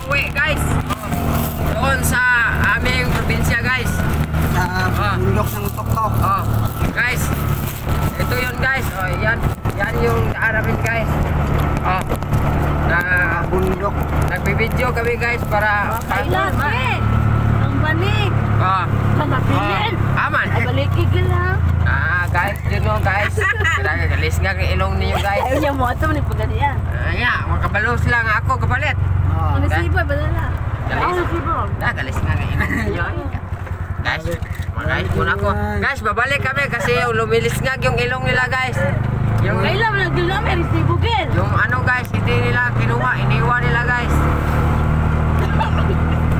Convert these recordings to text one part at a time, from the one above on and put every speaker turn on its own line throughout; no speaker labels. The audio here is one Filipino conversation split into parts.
pauwi guys. Doon sa aming probinsya guys.
Sa bundok ng Toktok.
Guys, ito yun guys. Yan yung namin guys. Na
Bundok.
nagbibideo kami guys para
Kailan ang balik. Kapilin.
Aman.
Balik igil ha.
Guys, yun o guys. Galis nga ang ilong ninyo guys.
Ayaw niya mo ito ni pagkadiyan.
Makabalos lang ako kapalit.
Ang nasiba ba na?
Galis.
Ang nasiba.
Galis nga ang ilong ninyo. Guys, guys muna ako. Guys, babalik kami kasi lumilis nga yung ilong nila guys. Yung
Kailan mo nagdula may resibo gil.
yung ano guys, hindi nila kinuha, iniwan nila guys.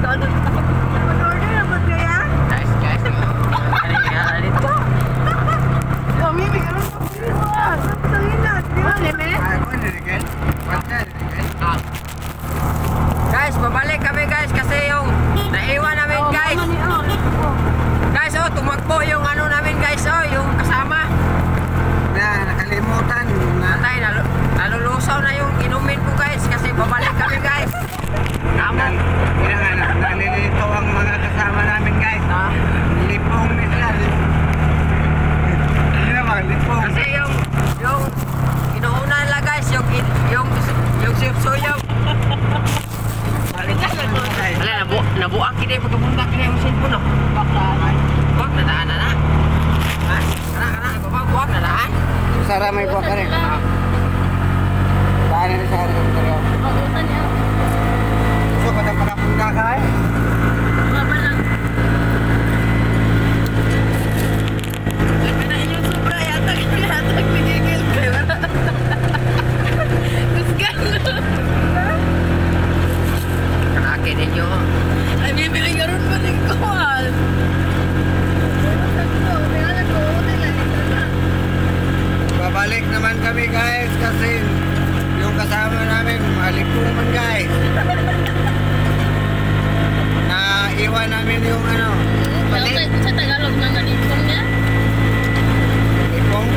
Order na ba kaya?
Guys, kaya dito.
Kami may karoon sa pilihan. Tangin na. Di ba, Leme?
Guys, babalik kami guys kasi yung naiwan namin guys. Guys, tumakbo yung ano namin guys, yung kasama.
Nakalimutan.
Patay, nalulusaw na yung inumin ko guys kasi babalik kami guys.
Nalilito ang mga kasama namin guys. Lipong nila. Hindi naman, lipong.
Kasi yung inuuna nila guys, yung sipsuyog. Wala, nabuak kini pagkabundak kini yung cellphone no. Buak na daan na. Kana, buak na daan.
Sara may buwak ka rin. Saan na sa harap ko rin.
Pag-utan niya.
So, patang pagkapunta ka eh.
Baba lang. Lagyan na inyong sobra yata. Yata pinigil ko. Mas gano'n.
Kanake ninyo.
Ay, bibili ka rin pa din ko.
Babalik naman kami guys kasi yung kasama namin malipuman guys. Naiwan namin yung ano.
Sa Tagalog na nalipong niya?
Lipong.